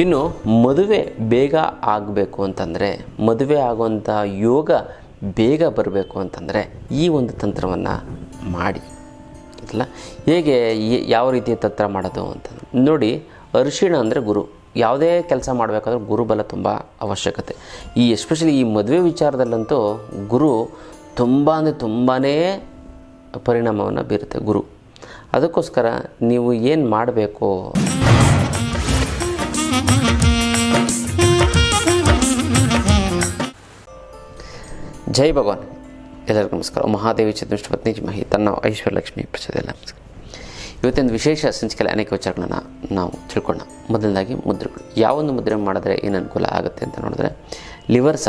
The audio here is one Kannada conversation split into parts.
ಇನ್ನು ಮದುವೆ ಬೇಗ ಆಗಬೇಕು ಅಂತಂದರೆ, ಮದುವೆ ಆಗುವಂಥ ಯೋಗ ಬೇಗ ಬರಬೇಕು ಅಂತಂದರೆ ಈ ಒಂದು ತಂತ್ರವನ್ನು ಮಾಡಿ ಅಲ್ಲ. ಹೇಗೆ ಯಾವ ರೀತಿಯ ತಂತ್ರ ಮಾಡೋದು ಅಂತ ನೋಡಿ. ಅರಿಶಿಣ ಅಂದರೆ ಗುರು. ಯಾವುದೇ ಕೆಲಸ ಮಾಡಬೇಕಾದ್ರೂ ಗುರುಬಲ ತುಂಬ ಅವಶ್ಯಕತೆ. ಎಸ್ಪೆಷಲಿ ಈ ಮದುವೆ ವಿಚಾರದಲ್ಲಂತೂ ಗುರು ತುಂಬಾ ತುಂಬಾ ಪರಿಣಾಮವನ್ನು ಬೀರುತ್ತೆ ಗುರು. ಅದಕ್ಕೋಸ್ಕರ ನೀವು ಏನು ಮಾಡಬೇಕು, ಜೈ ಭಗವಾನ್. ಎಲ್ಲರಿಗೂ ನಮಸ್ಕಾರ. ಮಹಾದೇವಿ ಚತುಷ್ಪತ್ನಿ ಜಿಮಹಿ ತನ್ನ ಐಶ್ವರ್ಯಲಕ್ಷ್ಮಿ ಪ್ರಚೋದೆಲ್ಲ ನಮಸ್ಕಾರ. ಇವತ್ತಿನ ವಿಶೇಷ ಸಂಚಿಕೆಯಲ್ಲಿ ಅನೇಕ ವಿಚಾರಗಳನ್ನು ನಾವು ತಿಳ್ಕೊಳ್ಳೋಣ. ಮೊದಲನೇದಾಗಿ ಮುದ್ರೆಗಳು. ಯಾವೊಂದು ಮುದ್ರೆ ಮಾಡಿದ್ರೆ ಏನು ಅನುಕೂಲ ಆಗುತ್ತೆ ಅಂತ ನೋಡಿದ್ರೆ, ಲಿವರ್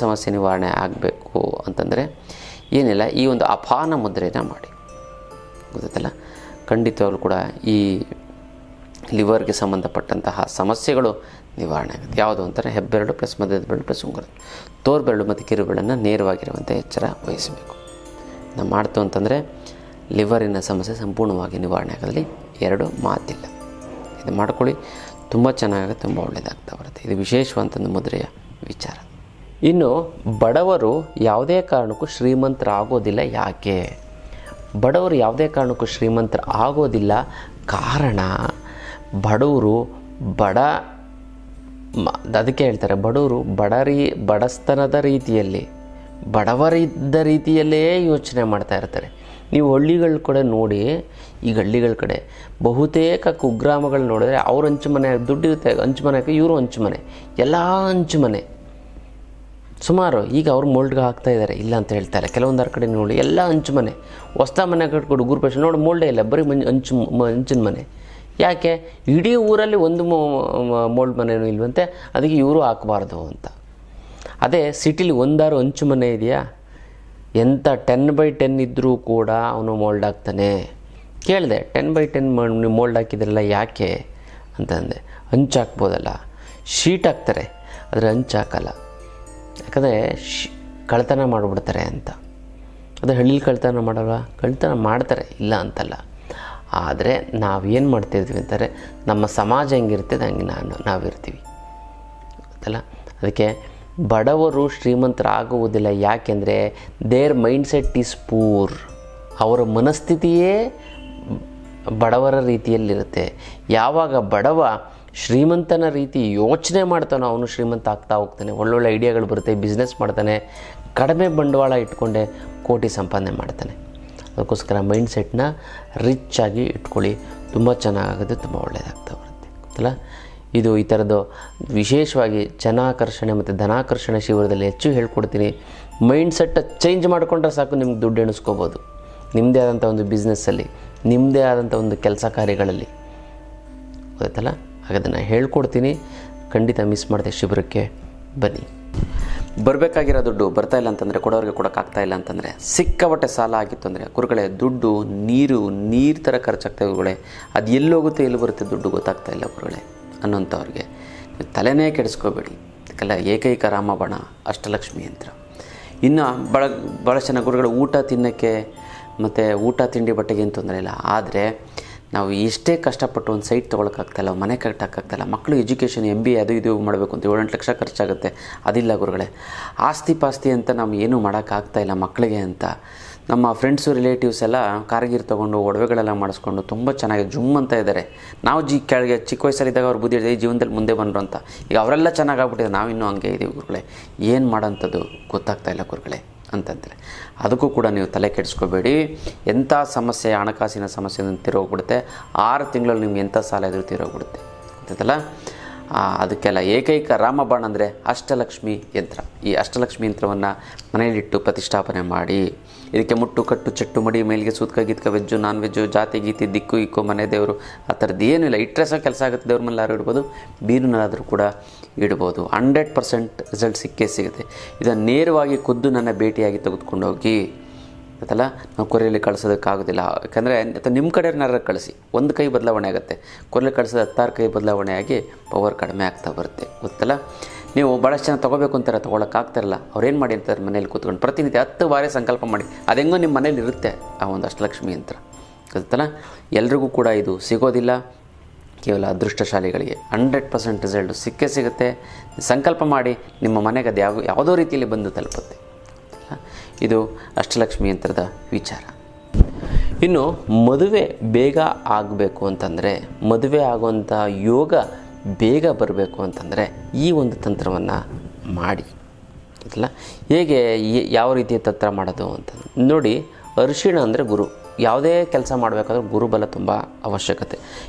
ಸಮಸ್ಯೆ ನಿವಾರಣೆ ಆಗಬೇಕು ಅಂತಂದರೆ ಏನಿಲ್ಲ, ಈ ಒಂದು ಅಪಾನ ಮುದ್ರೆನ ಮಾಡಿ. ಗೊತ್ತಲ್ಲ, ಖಂಡಿತವಾಗ್ಲೂ ಕೂಡ ಈ ಲಿವರ್ಗೆ ಸಂಬಂಧಪಟ್ಟಂತಹ ಸಮಸ್ಯೆಗಳು ನಿವಾರಣೆ ಆಗುತ್ತೆ. ಯಾವುದು ಅಂತಾರೆ, ಹೆಬ್ಬೆರಳು ಪ್ಲಸ್ ಮಧ್ಯದ ಬೆರಳು ಪ್ಲಸ್ ಉಂಗುರ, ತೋರ್ಬೆರಳು ಮತ್ತು ಕಿರುಬೆರಳನ್ನು ನೇರವಾಗಿರುವಂತೆ ಎಚ್ಚರ ವಹಿಸಬೇಕು. ನಾವು ಮಾಡ್ತು ಅಂತಂದರೆ ಲಿವರಿನ ಸಮಸ್ಯೆ ಸಂಪೂರ್ಣವಾಗಿ ನಿವಾರಣೆ ಆಗೋದ್ರಲ್ಲಿ ಎರಡು ಮಾತಿಲ್ಲ. ಇದು ಮಾಡ್ಕೊಳ್ಳಿ, ತುಂಬ ಚೆನ್ನಾಗಿ ತುಂಬ ಒಳ್ಳೆಯದಾಗ್ತಾ ಬರುತ್ತೆ. ಇದು ವಿಶೇಷವಂತಂದು ಮುದ್ರೆಯ ವಿಚಾರ. ಇನ್ನು ಬಡವರು ಯಾವುದೇ ಕಾರಣಕ್ಕೂ ಶ್ರೀಮಂತರಾಗೋದಿಲ್ಲ. ಯಾಕೆ ಬಡವರು ಯಾವುದೇ ಕಾರಣಕ್ಕೂ ಶ್ರೀಮಂತರಾಗೋದಿಲ್ಲ? ಕಾರಣ ಬಡವರು ಅದಕ್ಕೆ ಹೇಳ್ತಾರೆ, ಬಡವರು ಬಡಸ್ತನದ ರೀತಿಯಲ್ಲಿ, ಬಡವರಿದ್ದ ರೀತಿಯಲ್ಲೇ ಯೋಚನೆ ಮಾಡ್ತಾ ಇರ್ತಾರೆ. ನೀವು ಹಳ್ಳಿಗಳ ಕಡೆ ನೋಡಿ, ಈಗ ಹಳ್ಳಿಗಳ ಕಡೆ ಬಹುತೇಕ ಕುಗ್ರಾಮಗಳು ನೋಡಿದ್ರೆ ಅವ್ರು ಹಂಚು ಮನೆ, ದುಡ್ಡಿರುತ್ತೆ ಹಂಚು ಮನೆಗೆ, ಇವರು ಹಂಚು ಮನೆ, ಎಲ್ಲ ಹಂಚು ಮನೆ ಸುಮಾರು. ಈಗ ಅವ್ರು ಮೋಲ್ಡ್ಗೆ ಹಾಕ್ತಾಯಿದ್ದಾರೆ, ಇಲ್ಲ ಅಂತ ಹೇಳ್ತಾರೆ. ಕೆಲವೊಂದರ ಕಡೆ ನೋಡಿ ಎಲ್ಲ ಹಂಚು ಮನೆ, ಹೊಸ ಮನೆ ಕಟ್ಕೊಡು ಗುರುಪೇಶ ನೋಡಿ ಮೋಲ್ಡೇ ಇಲ್ಲ, ಬರೀ ಹಂಚಿನ ಮನೆ. ಯಾಕೆ? ಇಡೀ ಊರಲ್ಲಿ ಒಂದು ಮೋಲ್ಡ್ ಮನೆಯೂ ಇಲ್ವಂತೆ, ಅದಕ್ಕೆ ಇವರು ಹಾಕಬಾರ್ದು ಅಂತ. ಅದೇ ಸಿಟಿಲಿ ಒಂದಾರು ಹಂಚು ಮನೆ ಇದೆಯಾ? ಎಂಥ 10x10 ಇದ್ದರೂ ಕೂಡ ಅವನು ಮೋಲ್ಡ್ ಹಾಕ್ತಾನೆ. ಕೇಳಿದೆ, 10x10 ಮೋಲ್ಡ್ ಹಾಕಿದ್ರಲ್ಲ ಯಾಕೆ ಅಂತಂದೆ. ಹಂಚು ಹಾಕ್ಬೋದಲ್ಲ. ಶೀಟ್ ಹಾಕ್ತಾರೆ, ಆದರೆ ಹಂಚು ಹಾಕಲ್ಲ. ಯಾಕಂದರೆ ಕಳ್ತನ ಮಾಡಿಬಿಡ್ತಾರೆ ಅಂತ. ಅದು ಹಳ್ಳಿಲಿ ಕಳ್ತನ ಮಾಡಲ್ಲ, ಕಳ್ತನ ಮಾಡ್ತಾರೆ, ಇಲ್ಲ ಅಂತಲ್ಲ. ಆದರೆ ನಾವೇನು ಮಾಡ್ತಿರ್ತೀವಿ ಅಂತಾರೆ, ನಮ್ಮ ಸಮಾಜ ಹೆಂಗಿರ್ತದೆ ಹಂಗೆ ನಾವಿರ್ತೀವಿ ಗೊತ್ತಲ್ಲ. ಅದಕ್ಕೆ ಬಡವರು ಶ್ರೀಮಂತರಾಗುವುದಿಲ್ಲ. ಯಾಕೆಂದರೆ ದೇರ್ ಮೈಂಡ್ಸೆಟ್ ಈಸ್ ಪೂರ್. ಅವರ ಮನಸ್ಥಿತಿಯೇ ಬಡವರ ರೀತಿಯಲ್ಲಿರುತ್ತೆ. ಯಾವಾಗ ಬಡವ ಶ್ರೀಮಂತನ ರೀತಿ ಯೋಚನೆ ಮಾಡ್ತಾನೋ ಅವನು ಶ್ರೀಮಂತ ಆಗ್ತಾ ಹೋಗ್ತಾನೆ. ಒಳ್ಳೊಳ್ಳೆ ಐಡಿಯಾಗಳು ಬರುತ್ತೆ, ಬಿಸ್ನೆಸ್ ಮಾಡ್ತಾನೆ, ಕಡಿಮೆ ಬಂಡವಾಳ ಇಟ್ಕೊಂಡೆ ಕೋಟಿ ಸಂಪಾದನೆ ಮಾಡ್ತಾನೆ. ಅದಕ್ಕೋಸ್ಕರ ಮೈಂಡ್ಸೆಟ್ನ ರಿಚ್ ಆಗಿ ಇಟ್ಕೊಳ್ಳಿ, ತುಂಬ ಚೆನ್ನಾಗುತ್ತೆ, ತುಂಬ ಒಳ್ಳೆಯದಾಗ್ತಾ ಬರುತ್ತೆ ಗೊತ್ತಲ್ಲ. ಇದು ಈ ಥರದ್ದು ವಿಶೇಷವಾಗಿ ಜನಾಕರ್ಷಣೆ ಮತ್ತು ಧನಾಕರ್ಷಣೆ ಶಿಬಿರದಲ್ಲಿ ಹೆಚ್ಚು ಹೇಳ್ಕೊಡ್ತೀನಿ. ಮೈಂಡ್ಸೆಟ್ ಚೇಂಜ್ ಮಾಡಿಕೊಂಡ್ರೆ ಸಾಕು, ನಿಮ್ಗೆ ದುಡ್ಡು ಎಣಿಸ್ಕೋಬೋದು. ನಿಮ್ಮದೇ ಆದಂಥ ಒಂದು ಬಿಸ್ನೆಸ್ಸಲ್ಲಿ, ನಿಮ್ಮದೇ ಆದಂಥ ಒಂದು ಕೆಲಸ ಕಾರ್ಯಗಳಲ್ಲಿ ಗೊತ್ತಲ್ಲ. ಹಾಗಾದನ್ನು ಹೇಳ್ಕೊಡ್ತೀನಿ, ಖಂಡಿತ ಮಿಸ್ ಮಾಡಿದೆ. ಶಿಬಿರಕ್ಕೆ ಬನ್ನಿ. ಬರಬೇಕಾಗಿರೋ ದುಡ್ಡು ಬರ್ತಾ ಇಲ್ಲ ಅಂತಂದರೆ, ಕೊಡೋರಿಗೆ ಕೊಡೋಕ್ಕಾಗ್ತಾ ಇಲ್ಲ ಅಂತಂದರೆ, ಸಿಕ್ಕಾಪಟ್ಟೆ ಸಾಲ ಆಗಿತ್ತು ಅಂದರೆ, ಗುರುಗಳೇ ದುಡ್ಡು ನೀರು ಥರ ಖರ್ಚಾಗ್ತಾ ಗುರುಗಳೇ, ಅದು ಎಲ್ಲೋಗುತ್ತೆ ಎಲ್ಲಿ ಬರುತ್ತೆ ದುಡ್ಡು ಗೊತ್ತಾಗ್ತಾ ಇಲ್ಲ ಗುರುಗಳೇ ಅನ್ನೋಂಥವ್ರಿಗೆ ನೀವು ತಲೆನೇ ಕೆಡಿಸ್ಕೋಬೇಡಿ. ಅದಕ್ಕೆಲ್ಲ ಏಕೈಕ ರಾಮಬಾಣ ಅಷ್ಟಲಕ್ಷ್ಮಿ ಯಂತ್ರ. ಇನ್ನು ಭಾಳ ಜನ ಗುರುಗಳು ಊಟ ತಿನ್ನೋಕ್ಕೆ ಮತ್ತು ಊಟ ತಿಂಡಿ ಬಟ್ಟೆಗೆ ಏನು ತೊಂದರೆ ಇಲ್ಲ. ಆದರೆ ನಾವು ಎಷ್ಟೇ ಕಷ್ಟಪಟ್ಟು ಒಂದು ಸೈಟ್ ತೊಗೊಳಕ್ಕಾಗ್ತಾಯಿಲ್ಲ, ಮನೆ ಕಟ್ಟೋಕ್ಕಾಗ್ತಾಯಿಲ್ಲ, ಮಕ್ಕಳು ಎಜುಕೇಷನ್ MBA ಅದು ಇದು ಮಾಡಬೇಕು ಅಂತ 7-8 ಲಕ್ಷ ಖರ್ಚಾಗುತ್ತೆ. ಅದಿಲ್ಲ ಗುರುಗಳೇ. ಆಸ್ತಿ ಪಾಸ್ತಿ ಅಂತ ನಾವು ಏನೂ ಮಾಡೋಕ್ಕಾಗ್ತಾಯಿಲ್ಲ ಮಕ್ಕಳಿಗೆ ಅಂತ. ನಮ್ಮ ಫ್ರೆಂಡ್ಸು ರಿಲೇಟಿವ್ಸ್ ಎಲ್ಲ ಕಾರ್ಗಿರ್ ತೊಗೊಂಡು ಒಡವೆಗಳೆಲ್ಲ ಮಾಡಿಸ್ಕೊಂಡು ತುಂಬ ಚೆನ್ನಾಗಿ ಜುಮ್ ಅಂತ ಇದ್ದಾರೆ. ನಾವು ಕೆಳಗೆ ಚಿಕ್ಕ ವಯಸ್ಸಲ್ಲಿದ್ದಾಗ ಅವ್ರು ಬುದ್ಧಿ ಹೇಳಿದೆ, ಈ ಜೀವನದಲ್ಲಿ ಮುಂದೆ ಬಂದರು ಅಂತ. ಈಗ ಅವರೆಲ್ಲ ಚೆನ್ನಾಗಾಗ್ಬಿಟ್ಟಿದೆ, ನಾವಿನ್ನೂ ಹಂಗೆ ಇದ್ದೀವಿ ಗುರುಗಳೇ. ಏನು ಮಾಡೋಂಥದ್ದು ಗೊತ್ತಾಗ್ತಾಯಿಲ್ಲ ಗುರುಗಳೇ ಅಂತಂದರೆ, ಅದಕ್ಕೂ ಕೂಡ ನೀವು ತಲೆ ಕೆಡಿಸ್ಕೋಬೇಡಿ. ಎಂಥ ಸಮಸ್ಯೆ, ಹಣಕಾಸಿನ ಸಮಸ್ಯೆ ತಿರೋಗ್ಬಿಡುತ್ತೆ. 6 ತಿಂಗಳಲ್ಲಿ ನಿಮ್ಗೆ ಎಂಥ ಸಾಲ ಇದ್ರೂ ತಿರೋಗ್ಬಿಡುತ್ತೆ ಗೊತ್ತಲ್ಲ. ಅದಕ್ಕೆಲ್ಲ ಏಕೈಕ ರಾಮಬಾಣ ಅಂದರೆ ಅಷ್ಟಲಕ್ಷ್ಮಿ ಯಂತ್ರ. ಈ ಅಷ್ಟಲಕ್ಷ್ಮಿ ಯಂತ್ರವನ್ನು ಮನೆಯಲ್ಲಿಟ್ಟು ಪ್ರತಿಷ್ಠಾಪನೆ ಮಾಡಿ, ಇದಕ್ಕೆ ಮುಟ್ಟು ಕಟ್ಟು ಚಟ್ಟು ಮಡಿ ಮೇಲಿಗೆ ಸೂತ್ಕ ಗೀತ್ಕ ವೆಜ್ಜು ನಾನ್ ವೆಜ್ಜು ಜಾತಿ ಗೀತಿ ದಿಕ್ಕು ಇಕ್ಕು ಮನೆ ದೇವರು ಆ ಥರದ್ದು ಏನೂ ಇಲ್ಲ. ಇಟ್ಟರೆ ಸಹ ಕೆಲಸ ಆಗುತ್ತೆ. ದೇವ್ರ ಮೇಲಾದ್ರೂ ಇಡ್ಬೋದು, ಬೀರಿನಲ್ಲಾದರೂ ಕೂಡ ಇಡ್ಬೋದು. 100% ರಿಸಲ್ಟ್ ಸಿಗುತ್ತೆ. ಇದನ್ನು ನೇರವಾಗಿ ಖುದ್ದು ನನ್ನ ಭೇಟಿಯಾಗಿ ತೆಗೆದುಕೊಂಡು ಹೋಗಿ ಗೊತ್ತಲ್ಲ. ನಾವು ಕೊರಿಯಲ್ಲಿ ಕಳಿಸೋದಕ್ಕಾಗೋದಿಲ್ಲ. ಯಾಕಂದರೆ ನಿಮ್ಮ ಕಡೆಯವ್ರನ್ನಾರ ಕಳಿಸಿ, ಒಂದು ಕೈ ಬದಲಾವಣೆ ಆಗುತ್ತೆ. ಕೊರಿಯಲ್ಲಿ ಕಳಿಸೋದು 10 ಕೈ ಬದಲಾವಣೆಯಾಗಿ ಪವರ್ ಕಡಿಮೆ ಆಗ್ತಾ ಬರುತ್ತೆ ಗೊತ್ತಲ್ಲ. ನೀವು ಭಾಳಷ್ಟು ಜನ ತೊಗೋಬೇಕು ಅಂತಾರೆ, ತೊಗೊಳಕ್ಕಾಗ್ತಾರಲ್ಲ. ಅವ್ರೇನು ಮಾಡಿ ಅಂತಾರೆ, ಮನೇಲಿ ಕೂತ್ಕೊಂಡು ಪ್ರತಿನಿತ್ಯ 10 ಬಾರಿ ಸಂಕಲ್ಪ ಮಾಡಿ. ಅದು ಹೆಂಗೋ ನಿಮ್ಮ ಮನೇಲಿ ಇರುತ್ತೆ ಆ ಒಂದು ಅಷ್ಟಲಕ್ಷ್ಮಿ ಯಂತ್ರ ಗೊತ್ತಲ್ಲ. ಎಲ್ರಿಗೂ ಕೂಡ ಇದು ಸಿಗೋದಿಲ್ಲ. ಕೇವಲ ಅದೃಷ್ಟಶಾಲಿಗಳಿಗೆ 100% ರಿಸಲ್ಟು ಸಿಕ್ಕೇ ಸಿಗುತ್ತೆ. ಸಂಕಲ್ಪ ಮಾಡಿ, ನಿಮ್ಮ ಮನೆಗೆ ಅದು ಯಾವುದೋ ರೀತಿಯಲ್ಲಿ ಬಂದು ತಲುಪುತ್ತೆ. ಇದು ಅಷ್ಟಲಕ್ಷ್ಮಿ ಯಂತ್ರದ ವಿಚಾರ. ಇನ್ನು ಮದುವೆ ಬೇಗ ಆಗಬೇಕು ಅಂತಂದರೆ, ಮದುವೆ ಆಗುವಂಥ ಯೋಗ ಬೇಗ ಬರಬೇಕು ಅಂತಂದರೆ ಈ ಒಂದು ತಂತ್ರವನ್ನು ಮಾಡಿ ಅಲ್ಲ. ಹೇಗೆ, ಯಾವ ರೀತಿಯ ತಂತ್ರ ಮಾಡೋದು ಅಂತ ನೋಡಿ. ಅರಿಶಿಣ ಅಂದರೆ ಗುರು. ಯಾವುದೇ ಕೆಲಸ ಮಾಡಬೇಕಾದ್ರೂ ಗುರುಬಲ ತುಂಬ ಅವಶ್ಯಕತೆ.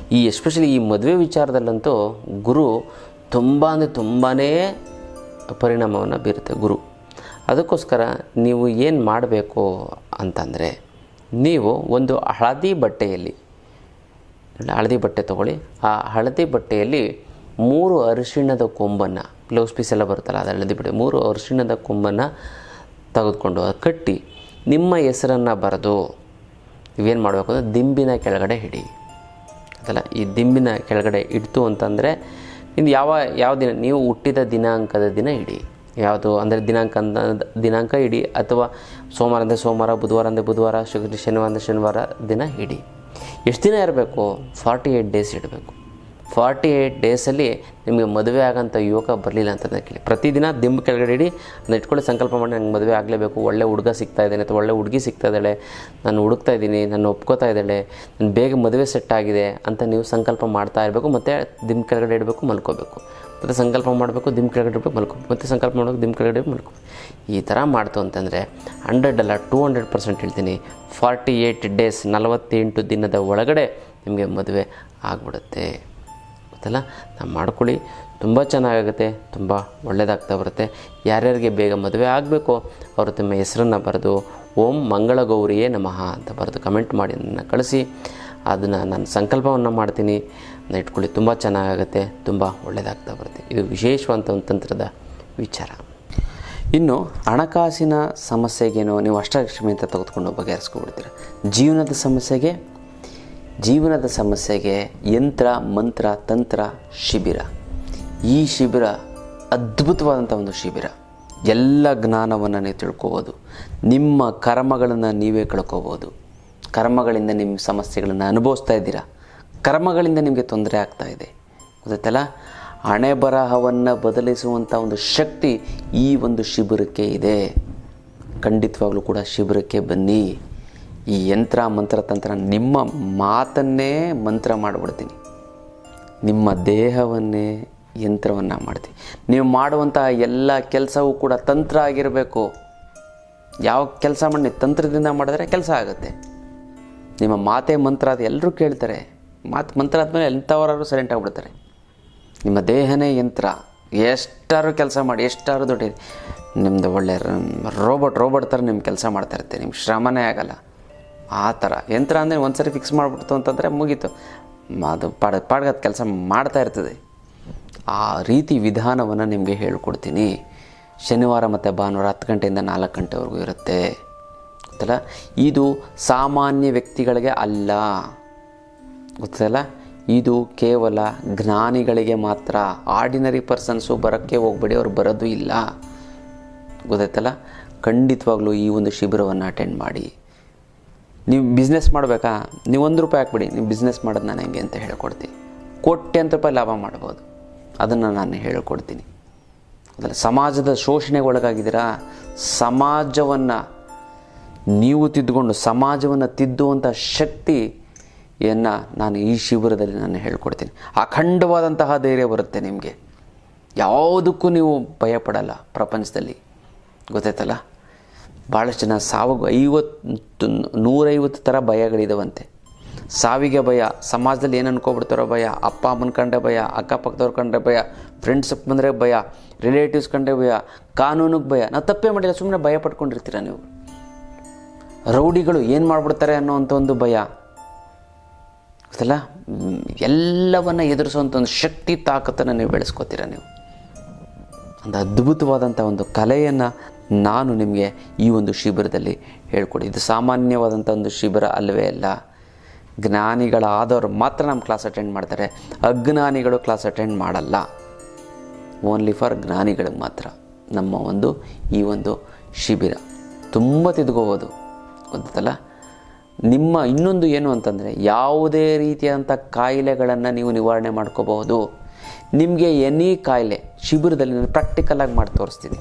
ಎಸ್ಪೆಷಲಿ ಈ ಮದುವೆ ವಿಚಾರದಲ್ಲಂತೂ ಗುರು ತುಂಬಾ ಪರಿಣಾಮವನ್ನು ಬೀರುತ್ತೆ ಗುರು. ಅದಕ್ಕೋಸ್ಕರ ನೀವು ಏನು ಮಾಡಬೇಕು ಅಂತಂದರೆ, ನೀವು ಒಂದು ಹಳದಿ ಬಟ್ಟೆಯಲ್ಲಿ, ಹಳದಿ ಬಟ್ಟೆ ತೊಗೊಳ್ಳಿ. ಆ ಹಳದಿ ಬಟ್ಟೆಯಲ್ಲಿ 3 ಅರಿಶಿಣದ ಕೊಂಬನ್ನು, ಬ್ಲೌಸ್ ಪೀಸ್ ಎಲ್ಲ ಬರುತ್ತಲ್ಲ ಅದು ಹಳದಿ ಬಟ್ಟೆ, 3 ಅರಿಶಿಣದ ಕೊಂಬನ್ನು ತೆಗೆದುಕೊಂಡು ಕಟ್ಟಿ ನಿಮ್ಮ ಹೆಸರನ್ನು ಬರೆದು ನೀವೇನು ಮಾಡಬೇಕು ಅಂದರೆ ದಿಂಬಿನ ಕೆಳಗಡೆ ಹಿಡಿ ಅದಲ್ಲ. ಈ ದಿಂಬಿನ ಕೆಳಗಡೆ ಇಡ್ತು ಅಂತಂದರೆ ಇನ್ನು ಯಾವ ದಿನ ನೀವು ಹುಟ್ಟಿದ ದಿನಾಂಕದ ದಿನ ಇಡಿ. ಯಾವುದು ಅಂದರೆ ದಿನಾಂಕ ಇಡಿ, ಅಥವಾ ಸೋಮವಾರ ಅಂದರೆ ಸೋಮವಾರ, ಬುಧವಾರ ಅಂದರೆ ಬುಧವಾರ, ಶನಿವಾರ ಅಂದರೆ ಶನಿವಾರ ದಿನ ಇಡಿ. ಎಷ್ಟು ದಿನ ಇರಬೇಕು? 48 ಡೇಸ್ ಇಡಬೇಕು. 48 ಡೇಸಲ್ಲಿ ನಿಮಗೆ ಮದುವೆ ಆಗೋಂಥ ಯೋಗ ಬರಲಿಲ್ಲ ಅಂತಂದರೆ ಕೇಳಿ, ಪ್ರತಿದಿನ ದಿಂಬು ಕೆಳಗಡೆ ಇಡಿ, ಅದನ್ನ ಇಟ್ಕೊಳ್ಳಿ. ಸಂಕಲ್ಪ ಮಾಡಿ, ನಂಗೆ ಮದುವೆ ಆಗಲೇಬೇಕು, ಒಳ್ಳೆ ಹುಡುಗ ಸಿಗ್ತಾ ಇದ್ದಾನೆ ಅಥವಾ ಒಳ್ಳೆ ಹುಡುಗಿ ಸಿಗ್ತಾ ಇದ್ದಾಳೆ, ನಾನು ಹುಡುಕ್ತಾ ಇದ್ದೀನಿ, ನಾನು ಒಪ್ಕೋತಾ ಇದ್ದಾಳೆ, ನಾನು ಬೇಗ ಮದುವೆ ಸೆಟ್ ಆಗಿದೆ ಅಂತ ನೀವು ಸಂಕಲ್ಪ ಮಾಡ್ತಾ ಇರಬೇಕು. ಮತ್ತು ದಿಂಬು ಕೆಳಗಡೆ ಇಡಬೇಕು, ಮಲ್ಕೋಬೇಕು. ಮತ್ತು ಸಂಕಲ್ಪ ಮಾಡಬೇಕು, ದಿಂಬು ಕೆಳಗಡೆ ಇಡಬೇಕು, ಮಲ್ಕೋಬೇಕು. ಮತ್ತು ಸಂಕಲ್ಪ ಮಾಡಬೇಕು, ದಿಂಬು ಕೆಳಗಡೆ ಮಲ್ಕೋಬೇಕು. ಈ ಥರ ಮಾಡ್ತು ಅಂತಂದರೆ 100 ಅಲ್ಲ 200% ಹೇಳ್ತೀನಿ, 48 ಡೇಸ್ 48 ದಿನದ ಒಳಗಡೆ ನಿಮಗೆ ಮದುವೆ ಆಗಿಬಿಡುತ್ತೆ ಗೊತ್ತಲ್ಲ. ನಾವು ಮಾಡ್ಕೊಳ್ಳಿ, ತುಂಬ ಚೆನ್ನಾಗಾಗುತ್ತೆ, ತುಂಬ ಒಳ್ಳೆಯದಾಗ್ತಾ ಬರುತ್ತೆ. ಯಾರ್ಯಾರಿಗೆ ಬೇಗ ಮದುವೆ ಆಗಬೇಕು ಅವರು ತಮ್ಮ ಹೆಸರನ್ನು ಬರೆದು ಓಂ ಮಂಗಳಗೌರಿಯೇ ನಮಃ ಅಂತ ಬರೆದು ಕಮೆಂಟ್ ಮಾಡಿ ನನ್ನ ಕಳಿಸಿ. ಅದನ್ನು ನಾನು ಸಂಕಲ್ಪವನ್ನು ಮಾಡ್ತೀನಿ, ಅದನ್ನ ಇಟ್ಕೊಳ್ಳಿ. ತುಂಬ ಚೆನ್ನಾಗಾಗುತ್ತೆ, ತುಂಬ ಒಳ್ಳೆಯದಾಗ್ತಾ ಬರುತ್ತೆ. ಇದು ವಿಶೇಷವಂತ ಒಂದು ತಂತ್ರದ ವಿಚಾರ. ಇನ್ನು ಹಣಕಾಸಿನ ಸಮಸ್ಯೆಗೇನೋ ನೀವು ಅಷ್ಟಲಕ್ಷ್ಮಿ ಅಂತ ತೆಗೆದುಕೊಂಡು ಬಗೆಹರಿಸ್ಕೊಬಿಡ್ತೀರ. ಜೀವನದ ಸಮಸ್ಯೆಗೆ ಯಂತ್ರ, ಮಂತ್ರ, ತಂತ್ರ ಶಿಬಿರ. ಈ ಶಿಬಿರ ಅದ್ಭುತವಾದಂಥ ಒಂದು ಶಿಬಿರ. ಎಲ್ಲ ಜ್ಞಾನವನ್ನು ನೀವು ತಿಳ್ಕೋಬೋದು. ನಿಮ್ಮ ಕರ್ಮಗಳನ್ನು ನೀವೇ ಕಳ್ಕೋಬೋದು. ಕರ್ಮಗಳಿಂದ ನಿಮ್ಮ ಸಮಸ್ಯೆಗಳನ್ನು ಅನುಭವಿಸ್ತಾ ಇದ್ದೀರಾ, ಕರ್ಮಗಳಿಂದ ನಿಮಗೆ ತೊಂದರೆ ಆಗ್ತಾ ಇದೆ ಗೊತ್ತಲ್ಲ. ಹಣೆ ಬರಹವನ್ನು ಬದಲಿಸುವಂಥ ಒಂದು ಶಕ್ತಿ ಈ ಒಂದು ಶಿಬಿರಕ್ಕೆ ಇದೆ. ಖಂಡಿತವಾಗ್ಲೂ ಕೂಡ ಶಿಬಿರಕ್ಕೆ ಬನ್ನಿ. ಈ ಯಂತ್ರ, ಮಂತ್ರ, ತಂತ್ರ, ನಿಮ್ಮ ಮಾತನ್ನೇ ಮಂತ್ರ ಮಾಡಿಬಿಡ್ತೀನಿ, ನಿಮ್ಮ ದೇಹವನ್ನೇ ಯಂತ್ರವನ್ನು ಮಾಡ್ತೀನಿ. ನೀವು ಮಾಡುವಂಥ ಎಲ್ಲ ಕೆಲಸವೂ ಕೂಡ ತಂತ್ರ ಆಗಿರಬೇಕು. ಯಾವ ಕೆಲಸ ಮಾಡಿ ತಂತ್ರದಿಂದ ಮಾಡಿದ್ರೆ ಕೆಲಸ ಆಗುತ್ತೆ. ನಿಮ್ಮ ಮಾತೇ ಮಂತ್ರ, ಅದು ಎಲ್ಲರೂ ಕೇಳ್ತಾರೆ. ಮಂತ್ರ ಆದಮೇಲೆ ಎಂಥವರಾದ್ರು ಸೈಲೆಂಟ್ ಆಗಿಬಿಡ್ತಾರೆ. ನಿಮ್ಮ ದೇಹನೇ ಯಂತ್ರ. ಎಷ್ಟಾರು ಕೆಲಸ ಮಾಡಿ, ಎಷ್ಟಾರು ದುಡ್ಡು, ನಿಮ್ಮದು ಒಳ್ಳೆ ರೋಬೋಟ್ ಥರ ನಿಮ್ಮ ಕೆಲಸ ಮಾಡ್ತಾ ಇರುತ್ತೆ, ನಿಮ್ಮ ಶ್ರಮನೇ ಆಗಲ್ಲ. ಆ ಥರ ಯಂತ್ರ ಅಂದರೆ ಒಂದು ಸರಿ ಫಿಕ್ಸ್ ಮಾಡಿಬಿಡ್ತು ಅಂತಂದರೆ ಮುಗೀತು, ಅದು ಪಾಡ್ಗದ ಕೆಲಸ ಮಾಡ್ತಾ ಇರ್ತದೆ. ಆ ರೀತಿ ವಿಧಾನವನ್ನು ನಿಮಗೆ ಹೇಳ್ಕೊಡ್ತೀನಿ. ಶನಿವಾರ ಮತ್ತು ಭಾನುವಾರ 10 ಗಂಟೆಯಿಂದ 4 ಗಂಟೆವರೆಗೂ ಇರುತ್ತೆ ಗೊತ್ತಲ್ಲ. ಇದು ಸಾಮಾನ್ಯ ವ್ಯಕ್ತಿಗಳಿಗೆ ಅಲ್ಲ ಗೊತ್ತಲ್ಲ, ಇದು ಕೇವಲ ಜ್ಞಾನಿಗಳಿಗೆ ಮಾತ್ರ. ಆರ್ಡಿನರಿ ಪರ್ಸನ್ಸು ಬರೋಕ್ಕೆ ಹೋಗ್ಬೇಡಿ, ಅವ್ರು ಬರೋದು ಇಲ್ಲ ಗೊತ್ತಾಯ್ತಲ್ಲ. ಖಂಡಿತವಾಗ್ಲೂ ಈ ಒಂದು ಶಿಬಿರವನ್ನು ಅಟೆಂಡ್ ಮಾಡಿ. ನೀವು ಬಿಸ್ನೆಸ್ ಮಾಡಬೇಕಾ, ನೀವು 1 ರೂಪಾಯಿ ಹಾಕ್ಬಿಡಿ, ನೀವು ಬಿಸ್ನೆಸ್ ಮಾಡೋದು ನಾನು ಹೆಂಗೆ ಅಂತ ಹೇಳ್ಕೊಡ್ತೀನಿ. ಕೋಟ್ಯಂತರ ರೂಪಾಯಿ ಲಾಭ ಮಾಡ್ಬೋದು, ಅದನ್ನು ನಾನು ಹೇಳ್ಕೊಡ್ತೀನಿ. ಅದಲ್ಲ, ಸಮಾಜದ ಶೋಷಣೆಗೆ ಒಳಗಾಗಿದ್ದೀರಾ, ಸಮಾಜವನ್ನು ನೀವು ತಿದ್ದುಕೊಂಡು ಸಮಾಜವನ್ನು ತಿದ್ದುವಂಥ ಶಕ್ತಿಯನ್ನು ನಾನು ಈ ಶಿಬಿರದಲ್ಲಿ ನಾನು ಹೇಳ್ಕೊಡ್ತೀನಿ. ಅಖಂಡವಾದಂತಹ ಧೈರ್ಯ ಬರುತ್ತೆ ನಿಮಗೆ. ಯಾವುದಕ್ಕೂ ನೀವು ಭಯಪಡಲ್ಲ ಪ್ರಪಂಚದಲ್ಲಿ ಗೊತ್ತಾಯ್ತಲ್ಲ. ಭಾಳಷ್ಟು ಜನ ಸಾವಿಗೆ 150 ಥರ ಭಯಗಳಿದಾವಂತೆ. ಸಾವಿಗೆ ಭಯ, ಸಮಾಜದಲ್ಲಿ ಏನು ಅನ್ಕೊಬಿಡ್ತಾರೋ ಭಯ, ಅಪ್ಪ ಅಮ್ಮನ ಕಂಡ್ರೆ ಭಯ, ಅಕ್ಕಪಕ್ಕದವ್ರು ಕಂಡ್ರೆ ಭಯ, ಫ್ರೆಂಡ್ಸ್ ಬಂದರೆ ಭಯ, ರಿಲೇಟಿವ್ಸ್ ಕಂಡ್ರೆ ಭಯ, ಕಾನೂನಿಗೆ ಭಯ. ನಾವು ತಪ್ಪೇ ಮಾಡಿಲ್ಲ, ಸುಮ್ಮನೆ ಭಯ ಪಟ್ಕೊಂಡಿರ್ತೀರ ನೀವು. ರೌಡಿಗಳು ಏನು ಮಾಡಿಬಿಡ್ತಾರೆ ಅನ್ನೋವಂಥ ಒಂದು ಭಯ ಗೊತ್ತಲ್ಲ. ಎಲ್ಲವನ್ನು ಎದುರಿಸುವಂಥ ಒಂದು ಶಕ್ತಿ, ತಾಕತ್ತನ್ನು ನೀವು ಬೆಳೆಸ್ಕೋತೀರ. ನೀವು ಒಂದು ಅದ್ಭುತವಾದಂಥ ಒಂದು ಕಲೆಯನ್ನು ನಾನು ನಿಮಗೆ ಈ ಒಂದು ಶಿಬಿರದಲ್ಲಿ ಹೇಳ್ಕೊಡಿ. ಇದು ಸಾಮಾನ್ಯವಾದಂಥ ಒಂದು ಶಿಬಿರ ಅಲ್ಲವೇ ಅಲ್ಲ. ಜ್ಞಾನಿಗಳಾದವರು ಮಾತ್ರ ನಮ್ಮ ಕ್ಲಾಸ್ ಅಟೆಂಡ್ ಮಾಡ್ತಾರೆ, ಅಜ್ಞಾನಿಗಳು ಕ್ಲಾಸ್ ಅಟೆಂಡ್ ಮಾಡಲ್ಲ. ಓನ್ಲಿ ಫಾರ್ ಜ್ಞಾನಿಗಳಿಗೆ ಮಾತ್ರ ನಮ್ಮ ಈ ಒಂದು ಶಿಬಿರ. ತುಂಬ ತಿದ್ಕೋಬೋದು ಗೊತ್ತಲ್ಲ. ನಿಮ್ಮ ಇನ್ನೊಂದು ಏನು ಅಂತಂದರೆ, ಯಾವುದೇ ರೀತಿಯಾದಂಥ ಕಾಯಿಲೆಗಳನ್ನು ನೀವು ನಿವಾರಣೆ ಮಾಡ್ಕೋಬಹುದು. ನಿಮಗೆ ಎನಿ ಕಾಯಿಲೆ ಶಿಬಿರದಲ್ಲಿ ನಾನು ಪ್ರಾಕ್ಟಿಕಲಾಗಿ ಮಾಡಿ ತೋರಿಸ್ತೀನಿ.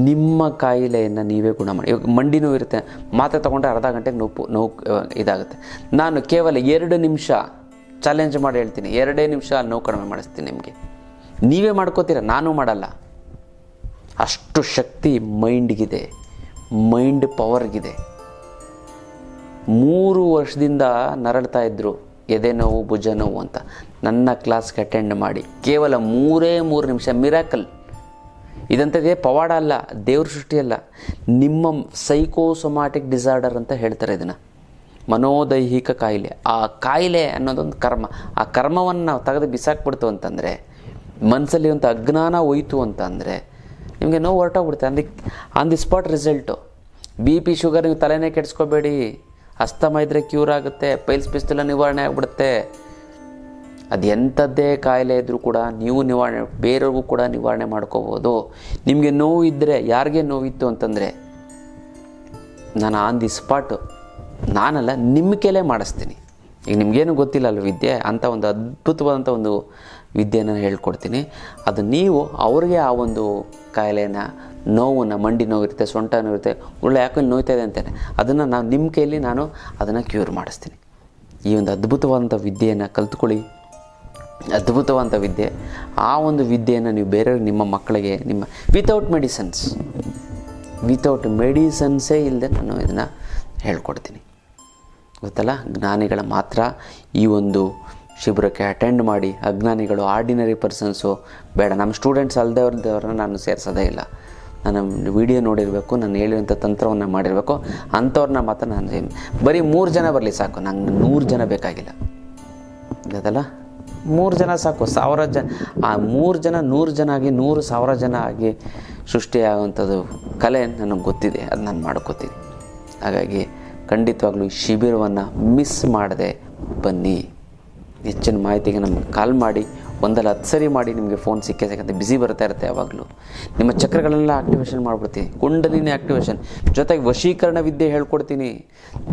ನಿಮ್ಮ ಕಾಯಿಲೆಯನ್ನು ನೀವೇ ಗುಣ ಮಾಡಿ. ಇವಾಗ ಮಂಡಿ ನೋವು ಇರುತ್ತೆ, ಮಾತ್ರೆ ತೊಗೊಂಡ್ರೆ ಅರ್ಧ ಗಂಟೆಗೆ ನೋವು ಇದಾಗುತ್ತೆ. ನಾನು ಕೇವಲ 2 ನಿಮಿಷ ಚಾಲೆಂಜ್ ಮಾಡಿ ಹೇಳ್ತೀನಿ, 2 ನಿಮಿಷ ನೋವು ಕಡಿಮೆ ಮಾಡಿಸ್ತೀನಿ ನಿಮಗೆ. ನೀವೇ ಮಾಡ್ಕೋತೀರ, ನಾನು ಮಾಡಲ್ಲ. ಅಷ್ಟು ಶಕ್ತಿ ಮೈಂಡ್ಗಿದೆ, ಮೈಂಡ್ ಪವರ್ಗಿದೆ. 3 ವರ್ಷದಿಂದ ನರಳ್ತಾ ಇದ್ದರು ಎದೆ ನೋವು, ಭುಜ ನೋವು ಅಂತ. ನನ್ನ ಕ್ಲಾಸ್ಗೆ ಅಟೆಂಡ್ ಮಾಡಿ ಕೇವಲ 3 ನಿಮಿಷ, ಮಿರಾಕಲ್. ಇದಂಥದ್ದೇ ಪವಾಡ ಅಲ್ಲ, ದೇವ್ರ ಸೃಷ್ಟಿ ಅಲ್ಲ, ನಿಮ್ಮ ಸೈಕೋಸೊಮ್ಯಾಟಿಕ್ ಡಿಸಾರ್ಡರ್ ಅಂತ ಹೇಳ್ತಾರೆ ಇದನ್ನು, ಮನೋದೈಹಿಕ ಕಾಯಿಲೆ. ಆ ಕಾಯಿಲೆ ಅನ್ನೋದೊಂದು ಕರ್ಮ. ಆ ಕರ್ಮವನ್ನು ನಾವು ತೆಗೆದು ಬಿಸಾಕ್ಬಿಡ್ತು ಅಂತಂದರೆ, ಮನಸ್ಸಲ್ಲಿ ಒಂದು ಅಜ್ಞಾನ ಹೋಯ್ತು ಅಂತ ಅಂದರೆ ನಿಮಗೆ ನೋವು ಹೊರಟೋಗ್ಬಿಡುತ್ತೆ. On the spot result. BP sugar ನೀವು ತಲೆನೇ ಕೆಡಿಸ್ಕೋಬೇಡಿ. ಅಸ್ತಮ ಇದ್ದರೆ ಕ್ಯೂರ್ ಆಗುತ್ತೆ, ಪೈಲ್ಸ್ ಪಿಸ್ತೂಲ ನಿವಾರಣೆ ಆಗಿಬಿಡುತ್ತೆ. ಅದು ಎಂಥದ್ದೇ ಕಾಯಿಲೆ ಇದ್ದರೂ ಕೂಡ ನೀವು ನಿವಾರಣೆ, ಬೇರೆಯವ್ರಿಗೂ ಕೂಡ ನಿವಾರಣೆ ಮಾಡ್ಕೋಬೋದು. ನಿಮಗೆ ನೋವು ಇದ್ದರೆ, ಯಾರಿಗೆ ನೋವಿತ್ತು ಅಂತಂದರೆ ನಾನು ಆನ್ ದಿ ಸ್ಪಾಟು, ನಾನಲ್ಲ ನಿಮ್ಮ ಕೈಲೇ ಮಾಡಿಸ್ತೀನಿ. ಈಗ ನಿಮಗೇನು ಗೊತ್ತಿಲ್ಲ ಅಲ್ಲ ವಿದ್ಯೆ, ಅಂಥ ಒಂದು ಅದ್ಭುತವಾದಂಥ ಒಂದು ವಿದ್ಯೆಯನ್ನು ಹೇಳ್ಕೊಡ್ತೀನಿ. ಅದು ನೀವು ಅವ್ರಿಗೆ ಆ ಒಂದು ಕಾಯಿಲೆನ, ನೋವನ್ನು, ಮಂಡಿ ನೋವಿರುತ್ತೆ, ಸೊಂಟ ನೋವಿರುತ್ತೆ, ಯಾಕೋ ಇಲ್ಲಿ ನೋಯ್ತಾ ಇದೆ ಅಂತಾನೆ, ಅದನ್ನು ನಿಮ್ಮ ಕೈಯಲ್ಲಿ ನಾನು ಅದನ್ನು ಕ್ಯೂರ್ ಮಾಡಿಸ್ತೀನಿ. ಈ ಒಂದು ಅದ್ಭುತವಾದಂಥ ವಿದ್ಯೆಯನ್ನು ಕಲ್ತ್ಕೊಳ್ಳಿ. ಅದ್ಭುತವಾದಂಥ ವಿದ್ಯೆ. ಆ ಒಂದು ವಿದ್ಯೆಯನ್ನು ನೀವು ಬೇರೆಯವ್ರಿಗೆ, ನಿಮ್ಮ ಮಕ್ಕಳಿಗೆ, ನಿಮ್ಮ ವಿತೌಟ್ ಮೆಡಿಸನ್ಸೇ ಇಲ್ಲದೆ ನಾನು ಇದನ್ನು ಹೇಳ್ಕೊಡ್ತೀನಿ. ಗೊತ್ತಲ್ಲ, ಜ್ಞಾನಿಗಳ ಮಾತ್ರ ಈ ಒಂದು ಶಿಬಿರಕ್ಕೆ ಅಟೆಂಡ್ ಮಾಡಿ. ಅಜ್ಞಾನಿಗಳು, ಆರ್ಡಿನರಿ ಪರ್ಸನ್ಸು ಬೇಡ. ನಮ್ಮ ಸ್ಟೂಡೆಂಟ್ಸ್ ಅಲ್ಲದವ್ರನ್ನ ನಾನು ಸೇರಿಸೋದೇ ಇಲ್ಲ. ನಾನು ವಿಡಿಯೋ ನೋಡಿರಬೇಕು, ನಾನು ಹೇಳಿರೋಂಥ ತಂತ್ರವನ್ನು ಮಾಡಿರಬೇಕು, ಅಂಥವ್ರನ್ನ ಮಾತ್ರ ನಾನು ಬರೀ 3 ಜನ ಬರಲಿ ಸಾಕು, ನಂಗೆ 100 ಜನ ಬೇಕಾಗಿಲ್ಲ. ಗೊತ್ತಲ್ಲ, 3 ಜನ ಸಾಕು. 1000 ಜನ, ಆ 3 ಜನ 100 ಜನ ಆಗಿ, 100,000 ಜನ ಆಗಿ ಸೃಷ್ಟಿಯಾಗುವಂಥದ್ದು ಕಲೆ ನನಗೆ ಗೊತ್ತಿದೆ, ಅದು ನಾನು ಮಾಡ್ಕೋತೀನಿ. ಹಾಗಾಗಿ ಖಂಡಿತವಾಗ್ಲೂ ಈ ಶಿಬಿರವನ್ನು ಮಿಸ್ ಮಾಡದೆ ಬನ್ನಿ. ಹೆಚ್ಚಿನ ಮಾಹಿತಿಗೆ ನಮಗೆ ಕಾಲ್ ಮಾಡಿ, 1-10 ಸರಿ ಮಾಡಿ. ನಿಮಗೆ ಫೋನ್ ಸಿಕ್ಕಂತೆ ಬ್ಯುಸಿ ಬರ್ತಾ ಇರುತ್ತೆ ಯಾವಾಗಲೂ. ನಿಮ್ಮ ಚಕ್ರಗಳನ್ನೆಲ್ಲ ಆಕ್ಟಿವೇಶನ್ ಮಾಡಿಬಿಡ್ತೀನಿ, ಕುಂಡಲಿನಿ ಆಕ್ಟಿವೇಶನ್ ಜೊತೆಗೆ ವಶೀಕರಣ ವಿದ್ಯೆ ಹೇಳ್ಕೊಡ್ತೀನಿ.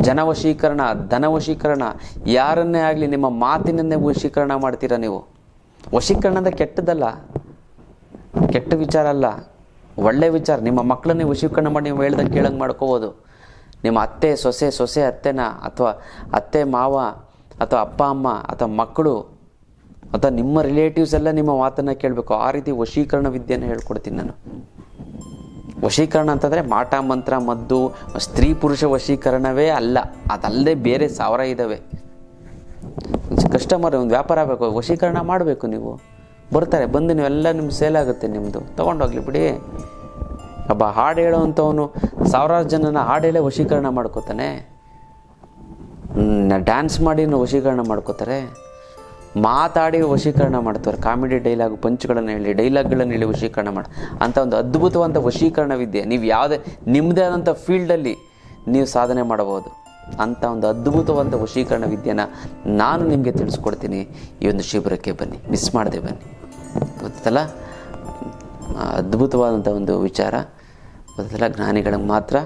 ಜನ ವಶೀಕರಣ, ಧನ ವಶೀಕರಣ, ಯಾರನ್ನೇ ಆಗಲಿ ನಿಮ್ಮ ಮಾತಿನನ್ನೇ ವಶೀಕರಣ ಮಾಡ್ತೀರಾ ನೀವು. ವಶೀಕರಣ ಅಂದರೆ ಕೆಟ್ಟದಲ್ಲ, ಕೆಟ್ಟ ವಿಚಾರ ಅಲ್ಲ, ಒಳ್ಳೆಯ ವಿಚಾರ. ನಿಮ್ಮ ಮಕ್ಕಳನ್ನೇ ವಶೀಕರಣ ಮಾಡಿ ನೀವು ಹೇಳ್ದಂಗೆ ಕೇಳಂಗೆ ಮಾಡ್ಕೋಬೋದು. ನಿಮ್ಮ ಅತ್ತೆ ಸೊಸೆ ಅತ್ತೆನ, ಅಥವಾ ಅತ್ತೆ ಮಾವ, ಅಥವಾ ಅಪ್ಪ ಅಮ್ಮ, ಅಥವಾ ಮಕ್ಕಳು, ಅಥವಾ ನಿಮ್ಮ ರಿಲೇಟಿವ್ಸ್ ಎಲ್ಲ ನಿಮ್ಮ ಮಾತನ್ನು ಕೇಳಬೇಕು. ಆ ರೀತಿ ವಶೀಕರಣ ವಿದ್ಯೆಯನ್ನು ಹೇಳ್ಕೊಡ್ತೀನಿ ನಾನು. ವಶೀಕರಣ ಅಂತಂದರೆ ಮಾಟ ಮಂತ್ರ ಮದ್ದು, ಸ್ತ್ರೀ ಪುರುಷ ವಶೀಕರಣವೇ ಅಲ್ಲ, ಅದಲ್ಲದೆ ಬೇರೆ 1000 ಇದ್ದಾವೆ. ಕಸ್ಟಮರ್ ಒಂದು ವ್ಯಾಪಾರ ಆಗಬೇಕು, ವಶೀಕರಣ ಮಾಡಬೇಕು. ನೀವು ಬರ್ತಾರೆ, ಬಂದು ನೀವೆಲ್ಲ ನಿಮ್ಮ ಸೇಲ್ ಆಗುತ್ತೆ, ನಿಮ್ಮದು ತೊಗೊಂಡೋಗ್ಲಿ ಬಿಡಿ. ಒಬ್ಬ ಹಾಡು ಹೇಳೋವಂಥವನು 1000 ಜನನ ಹಾಡು ಹೇಳೇ ವಶೀಕರಣ ಮಾಡ್ಕೋತಾನೆ. ಡ್ಯಾನ್ಸ್ ಮಾಡಿ ವಶೀಕರಣ ಮಾಡ್ಕೋತಾರೆ, ಮಾತಾಡಿ ವಶೀಕರಣ ಮಾಡ್ತಾರೆ. ಕಾಮಿಡಿ ಡೈಲಾಗ್ ಪಂಚ್ಗಳನ್ನು ಹೇಳಿ, ಡೈಲಾಗ್ಗಳನ್ನು ಹೇಳಿ ವಶೀಕರಣ ಮಾಡಿ. ಅಂಥ ಒಂದು ಅದ್ಭುತವಾದಂಥ ವಶೀಕರಣ ವಿದ್ಯೆ ನೀವು ಯಾವುದೇ ನಿಮ್ಮದೇ ಆದಂಥ ಫೀಲ್ಡಲ್ಲಿ ನೀವು ಸಾಧನೆ ಮಾಡಬಹುದು. ಅಂಥ ಒಂದು ಅದ್ಭುತವಾದಂಥ ವಶೀಕರಣ ವಿದ್ಯೆನ ನಾನು ನಿಮಗೆ ತಿಳಿಸ್ಕೊಡ್ತೀನಿ. ಈ ಒಂದು ಶಿಬಿರಕ್ಕೆ ಬನ್ನಿ, ಮಿಸ್ ಮಾಡದೆ ಬನ್ನಿ. ಗೊತ್ತಲ್ಲ, ಅದ್ಭುತವಾದಂಥ ಒಂದು ವಿಚಾರ. ಗೊತ್ತಲ್ಲ, ಜ್ಞಾನಿಗಳಿಗೆ ಮಾತ್ರ,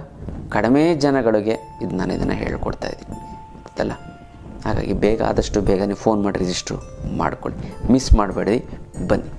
ಕಡಿಮೆ ಜನಗಳಿಗೆ ನಾನು ಇದನ್ನು ಹೇಳ್ಕೊಡ್ತಾ ಇದ್ದೀನಿ. ಗೊತ್ತಲ್ಲ, ಹಾಗಾಗಿ ಆದಷ್ಟು ಬೇಗ ನೀವು ಫೋನ್ ಮಾಡಿ ರಿಜಿಸ್ಟ್ರು ಮಾಡ್ಕೊಳ್ಳಿ, ಮಿಸ್ ಮಾಡಬೇಡಿ, ಬನ್ನಿ.